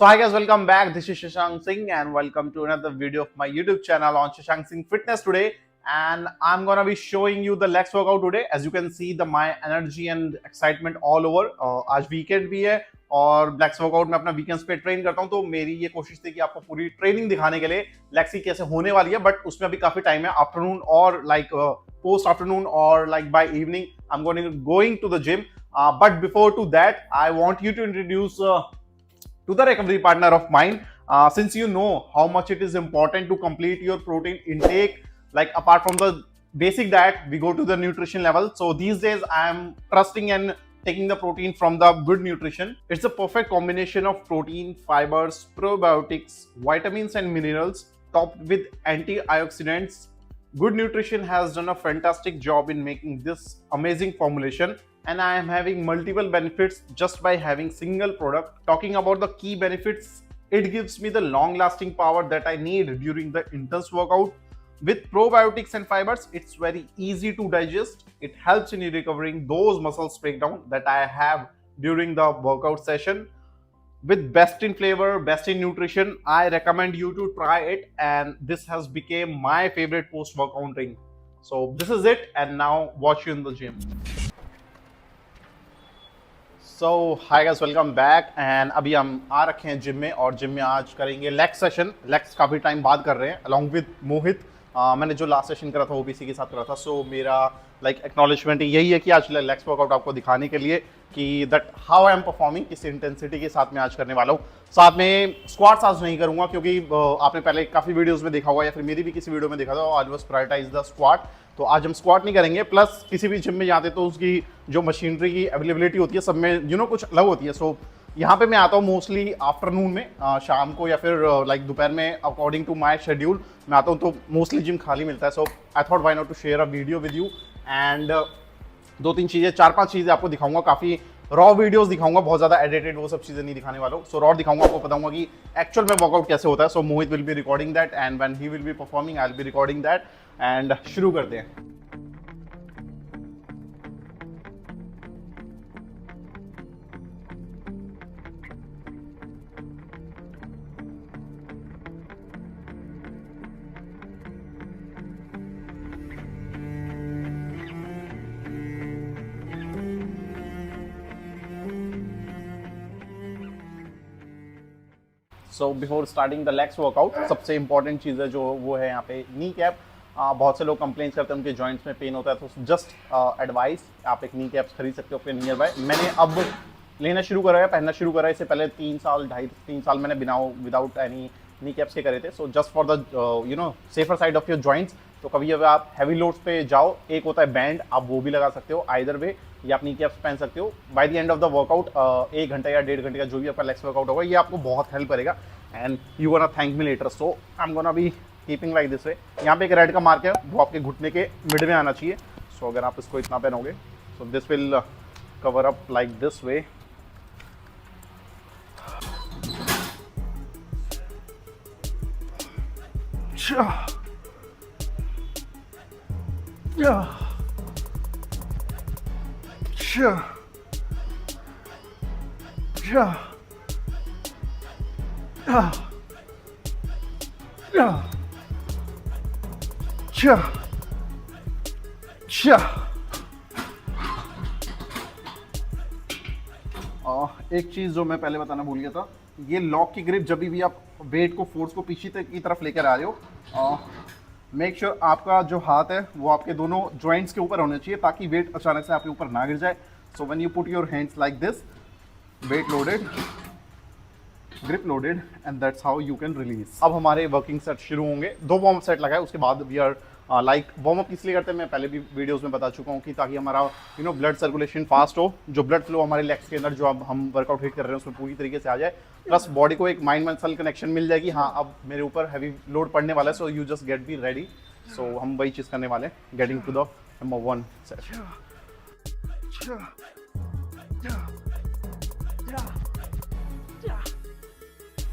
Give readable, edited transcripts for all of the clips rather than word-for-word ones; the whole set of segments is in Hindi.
So hi guys, welcome back. This is Shashank Singh and welcome to another video of my YouTube channel on Shashank Singh Fitness today. And I'm gonna be showing you the legs workout today. As you can see, my energy and excitement all over. आज weekend भी है और legs workout में अपना weekends पे train करता हूँ, तो मेरी ये कोशिश थी कि आपको पूरी training दिखाने के लिए legs की कैसे होने वाली है. But उसमें अभी काफी time है, afternoon और like post afternoon or like by evening I'm going to the gym. But before to that, I want you to introduce to the recovery partner of mine, since you know how much it is important to complete your protein intake. Like apart from the basic diet, we go to the nutrition level. So these days I am trusting and taking the protein from the good nutrition. It's a perfect combination of protein, fibers, probiotics, vitamins and minerals topped with antioxidants. Good nutrition has done a fantastic job in making this amazing formulation, and I am having multiple benefits just by having single product. Talking about the key benefits, it gives me the long lasting power that I need during the intense workout. With probiotics and fibers, it's very easy to digest. It helps in recovering those muscles breakdown that I have during the workout session. With best in flavor, best in nutrition, I recommend you to try it, and this has become my favorite post workout drink. So this is it, and now watch you in the gym. So hi guys, welcome back. And अभी हम आ रखे हैं जिम में, और जिम में आज करेंगे लेग सेशन. लेग्स काफ़ी टाइम बाद कर रहे हैं अलॉन्ग विद मोहित. मैंने जो लास्ट सेशन करा था वो भी इसी के साथ करा था. सो मेरा लाइक एक्नॉलेजमेंट यही है कि आज लेग्स वर्कआउट आपको दिखाने के लिए कि that how I am performing, किस इंटेंसिटी के साथ में आज करने वाला हूँ. साथ में स्क्वाट्स आज नहीं करूँगा क्योंकि आपने पहले काफ़ी वीडियोज़ में देखा होगा या फिर मेरी भी किसी वीडियो में देखा था, आज बस प्रायोरिटाइज द स्क्वाट. तो आज हम स्क्वाट नहीं करेंगे. प्लस किसी भी जिम में जाते तो उसकी जो मशीनरी की अवेलेबिलिटी होती है सब में कुछ अलग होती है. सो यहाँ पे मैं आता हूँ मोस्टली आफ्टरनून में, शाम को या फिर लाइक दोपहर में, अकॉर्डिंग टू माई शेड्यूल मैं आता हूँ. तो मोस्टली जिम खाली मिलता है. So I thought why not to share a video with you. And दो तीन चीज़ें, चार पांच चीज़ें आपको दिखाऊंगा. काफ़ी रॉ वीडियोस दिखाऊंगा, बहुत ज़्यादा एडिटेड वो सब चीज़ें नहीं दिखाने वाला हूँ. सो रॉ दिखाऊंगा, आपको बताऊंगा कि एक्चुअल में वर्कआउट कैसे होता है. So Mohit will be recording that, and when he will be performing I will be recording that. And शुरू करते हैं. So before starting the legs workout, सबसे इंपॉर्टेंट चीज़ है जो वो है यहाँ पे नी कैप. बहुत से लोग कंप्लेन करते हैं उनके जॉइंट्स में पेन होता है, तो जस्ट एडवाइस, आप एक नी कैप्स खरीद सकते हो अपने नियर बाय. मैंने अब लेना शुरू करा है, पहनना शुरू करा है. इससे पहले 3 साल मैंने बिना विदाउट एनी नी कैप्स के करे थे. So just for the safer side of your joints. तो कभी अगर आप हैवी लोड्स पे जाओ, एक होता है बैंड, आप वो भी लगा सकते हो आइदर वे, या आप नी कैप्स पहन सकते हो. By the end of the workout 1 घंटा या 1.5 घंटे का जो भी आपका लेग्स वर्कआउट होगा, ये आपको बहुत हेल्प करेगा. And you gonna thank me later. So I am gonna be keeping like this वे. यहाँ पे एक रेड का मार्क है, वो आपके घुटने के मिड में आना चाहिए. सो अगर आप इसको इतना पहनोगे, so this will cover up like this way. एक चीज़ जो मैं पहले बताना भूल गया था, ये लॉक की ग्रिप, जब भी आप वेट को, फोर्स को पीछे तक की तरफ लेकर आ रहे हो, मेक श्योर आपका जो हाथ है वो आपके दोनों जॉइंट्स के ऊपर होना चाहिए, ताकि वेट अचानक से आपके ऊपर ना गिर जाए. So when you put your hands like this, weight loaded, grip loaded, and that's how you can release. अब हमारे वर्किंग सेट शुरू होंगे. 2 वार्म अप सेट लगाए, उसके बाद we are like warm up इसलिए करते हैं, मैं पहले भी वीडियोस में बता चुका हूँ, कि ताकि हमारा ब्लड सर्कुलेशन फास्ट हो, जो ब्लड फ्लो हमारे लेग्स के अंदर जो अब हम वर्कआउट हिट कर रहे हैं उसमें पूरी तरीके से आ जाए. प्लस बॉडी को एक माइंड मसल कनेक्शन मिल जाएगी. हाँ, अब मेरे ऊपर हैवी लोड पड़ने वाला है, so you just get be ready. So हम वही चीज़ करने वाले हैं, getting to the number 1 set.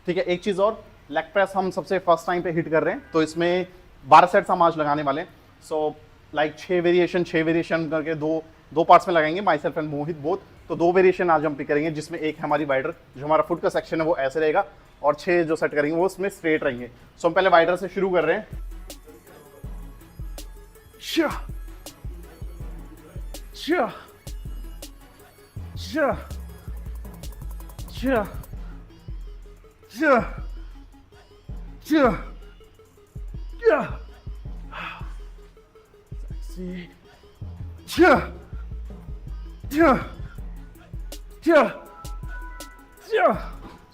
ठीक है, एक चीज़ और, लेग प्रेस हम सबसे फर्स्ट टाइम पे हिट कर रहे हैं, तो इसमें 12 सेट्स हम आज लगाने वाले हैं. सो लाइक 6 वेरिएशन करके दो पार्ट्स में लगाएंगे, my self and Mohit both. तो 2 वेरिएशन आज हम पिक करेंगे, जिसमें एक है हमारी वाइडर, जो हमारा फुट का सेक्शन है वो ऐसे रहेगा, और 6 जो सेट करेंगे वो उसमें स्ट्रेट रहेंगे। सो हम पहले वाइडर से शुरू कर रहे हैं।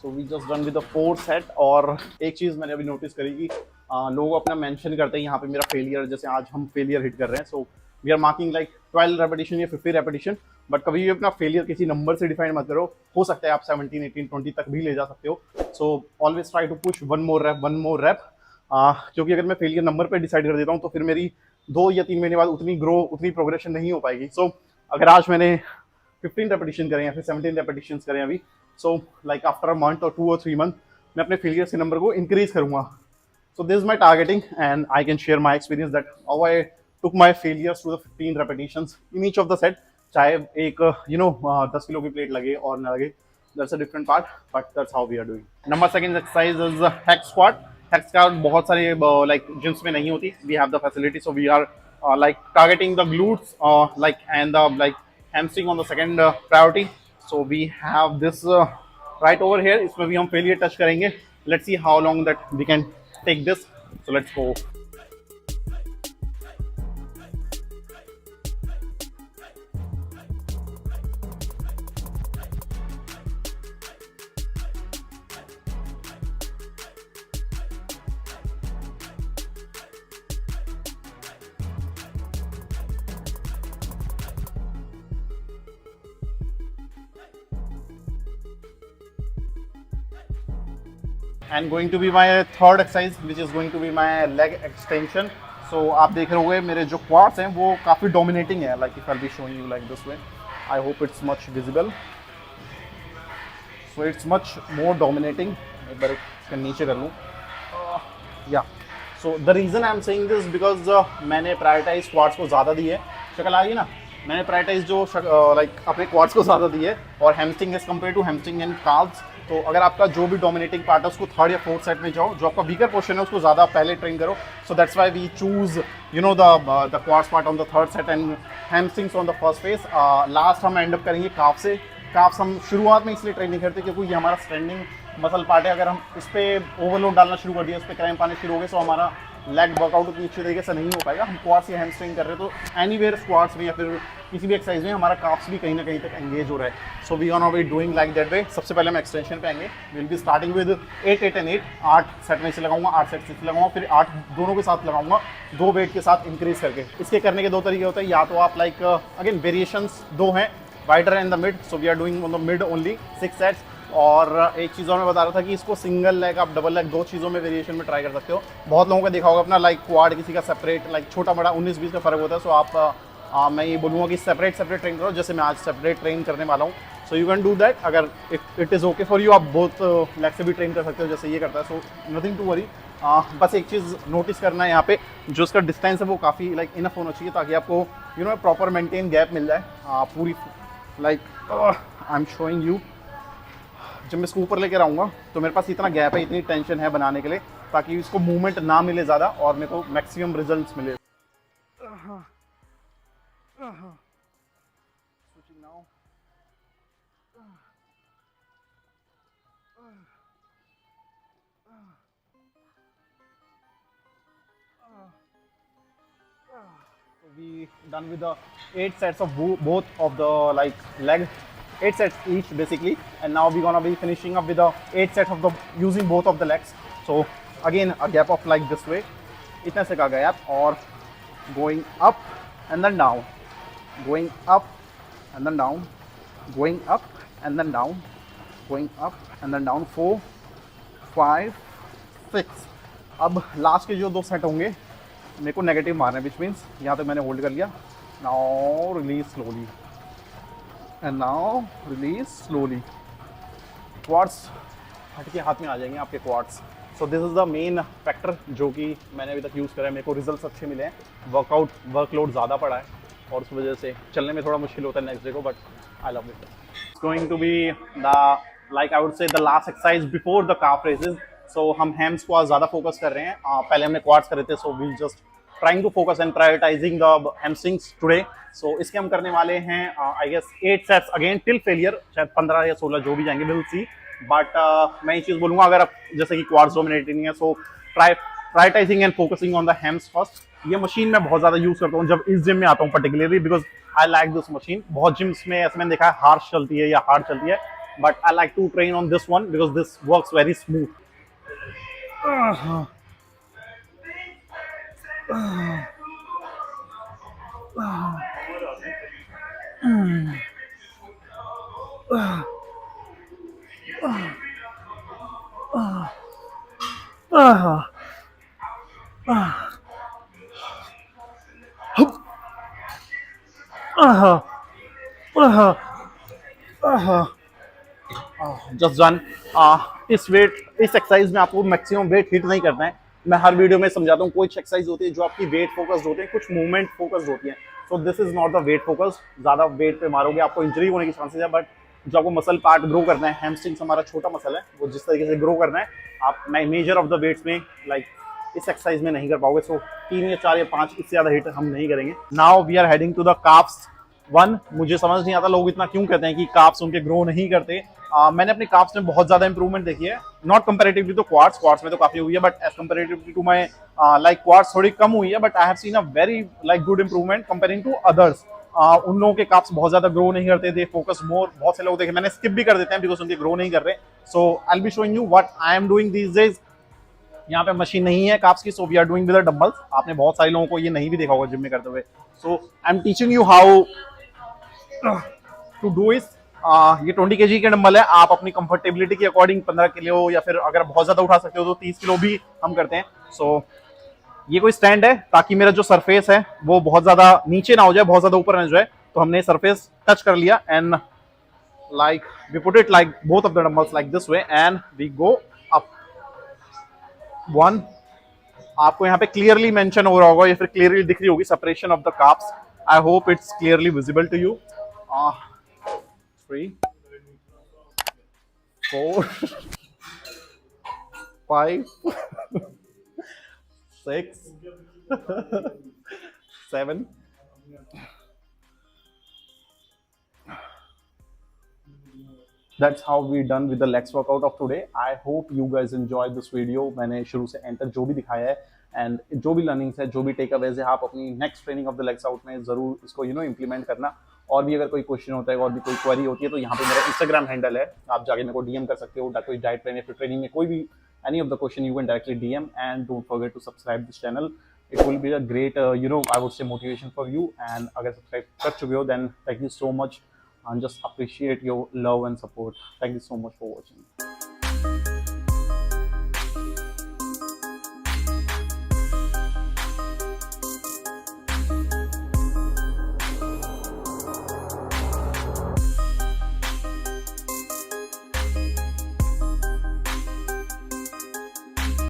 So we just done with the 4 set। और एक चीज मैंने अभी नोटिस करी कि लोग अपना मेंशन करते हैं यहाँ पे मेरा फेलियर, जैसे आज हम फेलियर हिट कर रहे हैं, so we are marking like 12 repetition या 50 रेपिटेशन, बट कभी भी अपना फेलियर किसी नंबर से डिफाइन मत करो। हो सकता है आप 17, 18, 20 तक भी ले जा सकते हो। So always try to push one more rep, क्योंकि अगर मैं फेलियर नंबर पे डिसाइड कर देता हूँ तो फिर मेरी 2 या 3 महीने बाद उतनी प्रोग्रेशन नहीं हो पाएगी। सो अगर आज मैंने 15 रेपिटेशन करें या फिर 17 रेपिटेशन करें अभी, so like after a month और 2 और 3 मंथ मैं अपने फेलियर के नंबर को इंक्रीज करूंगा। So this is my targeting and I can share my experience that how I took my failures to the 15 repetitions in each of the set. चाहे एक 10 किलो की प्लेट लगे और ना लगे, that's a different part, but that's how we are doing. Number second exercise is hack squat. Hack squat बहुत सारे लाइक जिम्स में नहीं होती, we have the facility, so we are like targeting the glutes like and the like hamstring on the second priority। so we have this right over here, इसमें भी हम failure touch करेंगे। let's see how long that we can take this, so let's go। and going to be my third exercise which is going to be my leg extension। so आप देख रहे होंगे मेरे जो quads हैं वो काफ़ी dominating है, like if I'll be showing you like this way, I hope it's much visible। so it's much more dominating। एक बार इसका नीचे कर लूँ, yeah। so the reason I'm saying this because मैंने prioritize quads को ज़्यादा दी है, शक्ल आ रही है ना, मैंने प्रायोरिटाइज जो लाइक अपने क्वाड्स को ज़्यादा दी है, और hamstring as compare to hamstring and calves. तो अगर आपका जो भी डोमिनेटिंग पार्ट है उसको 3rd या 4th सेट में जाओ, जो आपका वीकर पोर्शन है उसको ज़्यादा पहले ट्रेन करो। So that's why we choose the quads part on the 3rd set and hamstrings on the first phase. Last हम एंड अप करेंगे काफ से। काफ्स हम शुरुआत में इसलिए ट्रेन नहीं करते क्योंकि ये हमारा स्टैंडिंग मसल पार्ट है। अगर हम इस पर ओवरलोड डालना शुरू कर दिया, इस पर क्रैम्प आने शुरू हो गए, तो हमारा लेग वर्कआउट उतनी अच्छी तरीके से नहीं हो पाएगा। हम क्वाड्स या हैमस्ट्रिंग कर रहे हैं तो एनीवेयर स्क्वाट्स में या फिर किसी भी एक्सरसाइज में हमारा काफ्स भी कहीं ना कहीं तक एंगेज हो रहा है। So we gonna be doing like that way. सबसे पहले हम एक्सटेंशन पे आएंगे, will be starting with 8, 8 and 8। 8 set में से लगाऊंगा, 8 सेट से लगाऊंगा, फिर 8 दोनों के साथ लगाऊंगा, 2 वेट के साथ इंक्रीज करके। इसके करने के 2 तरीके होते हैं, या तो आप लाइक अगेन वेरिएशंस 2 हैं, wider and the mid. So we are doing on the mid only 6 sets. और एक चीज़ और मैं बता रहा था कि इसको सिंगल लेग, आप डबल लेग, 2 चीज़ों में वेरिएशन में ट्राई कर सकते हो। बहुत लोगों का देखा होगा अपना लाइक क्वाड किसी का सेपरेट, लाइक छोटा बड़ा 19-20 का फर्क होता है। सो आप मैं ये बोलूँगा कि सेपरेट ट्रेन करो, जैसे मैं आज सेपरेट ट्रेन करने वाला हूँ। So you can do that, अगर it is okay for you, आप बोथ लेग से भी ट्रेन कर सकते हो जैसे ये करता है। So nothing to worry. बस एक चीज़ नोटिस करना है यहाँ पे, जो इसका डिस्टेंस है वो काफ़ी लाइक इनफ होना चाहिए, ताकि आपको प्रॉपर मेंटेन गैप मिल जाए पूरी। Like I am showing you, जब मैं इसको ऊपर लेकर आऊँगा तो मेरे पास इतना गैप है, इतनी टेंशन है बनाने के लिए, ताकि इसको मूवमेंट ना मिले ज़्यादा और मेरे को मैक्सिमम रिजल्ट्स मिले। Switching now। We done with the 8 sets of both of the like leg, 8 sets each basically, and now we're gonna be finishing up with the 8 sets of the using both of the legs। So again a gap of like this way, इतने से का gap, और going up and then down, going up and then down, going up and then down, going up and then down, 4, 5, 6। अब लास्ट के जो 2 सेट होंगे मेरे को नेगेटिव मारना है, विच मीन्स यहाँ तक मैंने होल्ड कर लिया। Now release slowly and now release slowly. Quads हट के हाथ में आ जाएंगे आपके quads. So this is the main factor जो कि मैंने अभी तक यूज़ करा है, मेरे को रिजल्ट्स अच्छे मिले हैं। वर्कलोड ज़्यादा पड़ा है और उस वजह से चलने में थोड़ा मुश्किल होता है नेक्स्ट डे को, but I love it. going to be the, like I would say, the last exercise before the calf raises. So हम हैम स्क्वाट ज्यादा फोकस कर रहे हैं. पहले हमने क्वाड्स करे थे, so we'll just trying to focus and prioritizing the hamstrings today. So इसके हम करने वाले हैं I guess 8 sets again till failure. शायद 15 या 16 जो भी जाएंगे, we'll see. But मैं ये चीज बोलूंगा, अगर आप जैसे कि क्वाड्स डोमिनेटिंग है, so try prioritizing and focusing on the hams first. ये मशीन मैं बहुत ज्यादा यूज करता हूँ जब इस जिम में आता हूँ particularly because I like this machine. बहुत जिम्स में ऐसे मैंने देखा है हार्श चलती है या हार्ड चलती है, but I like to train on this one because this works very smooth. Just done. इस एक्सरसाइज में आपको मैक्सिमम वेट हिट नहीं करना है. मैं हर वीडियो में समझाता हूँ, कुछ एक्सरसाइज होती है जो आपकी वेट फोकस्ड होती है, कुछ मूवमेंट फोकस्ड होती है. So this is not the weight focus. ज्यादा वेट पे मारोगे आपको इंजरी होने की चांसेस है. बट जो आपको मसल पार्ट ग्रो करना है, हैमस्ट्रिंग्स हमारा छोटा मसल है, वो जिस तरीके से ग्रो करना है, आप मेजर ऑफ द वेट्स में लाइक इस एक्सरसाइज में नहीं कर पाओगे. सो 3 या 4 या 5 इससे ज्यादा हिट हम नहीं करेंगे. Now we are heading to the calves 1. मुझे समझ नहीं आता लोग इतना क्यों कहते हैं कि काफ्स उनके ग्रो नहीं करते. मैंने अपने काफ्स में बहुत ज्यादा इंप्रूवमेंट देखी है. नॉट कंपैरेटिवली तो क्वाड्स में तो काफी हुई है, but as comparatively to my like quads थोड़ी कम हुई है. But I have seen a very like good improvement comparing to others. उन लोगों के काफ्स बहुत ज्यादा ग्रो नहीं करते थे, फोकस मोर. बहुत से लोग देखे मैंने स्किप भी कर देते हैं बिकॉज उनके ग्रो नहीं कर रहे. So I will be showing you what I am doing these days. यहाँ पे मशीन नहीं है काफ्स की, so we are doing with the dumbbells. आपने बहुत सारे लोगों को ये नहीं भी देखा होगा जिम में करते हुए. So I am teaching you how to do this. ये 20 kg के डंबल है. आप अपनी कंफर्टेबिलिटी के अकॉर्डिंग 15 किलो या फिर अगर बहुत ज्यादा उठा सकते हो तो 30 किलो भी हम करते हैं. सो ये कोई स्टैंड है ताकि मेरा जो सरफेस है वो बहुत ज्यादा नीचे ना हो जाए, बहुत ज्यादा ऊपर ना जाए. तो हमने सरफेस टच कर लिया and like we put it like both of the dumbbells like this way and we go up. 1. आपको यहाँ पे क्लियरली मेंशन हो रहा होगा या फिर क्लियरली दिख रही होगी separation of the calves. I hope it's clearly visible to you. 3, 4, 5, 6, 7. That's how we done with the legs workout of today. I hope you guys enjoyed this video. मैंने शुरू से एंड तक जो भी दिखाया है एंड जो भी लर्निंग्स है, जो भी टेक अवेज है, आप अपनी next training of the legs out में जरूर इसको इम्प्लीमेंट करना. और भी अगर कोई क्वेश्चन होता है और भी कोई क्वेरी होती है तो यहाँ पे मेरा इंस्टाग्राम हैंडल है, आप जाके मेरे को डीएम कर सकते हो. कोई डाइट प्लान या फिर ट्रेनिंग में कोई भी any of the question you can directly DM. And don't forget to subscribe this channel. It will be a great I would say motivation for you. And अगर सब्सक्राइब कर चुके हो then thank you so much and just appreciate your love and support. Thank you so much for watching.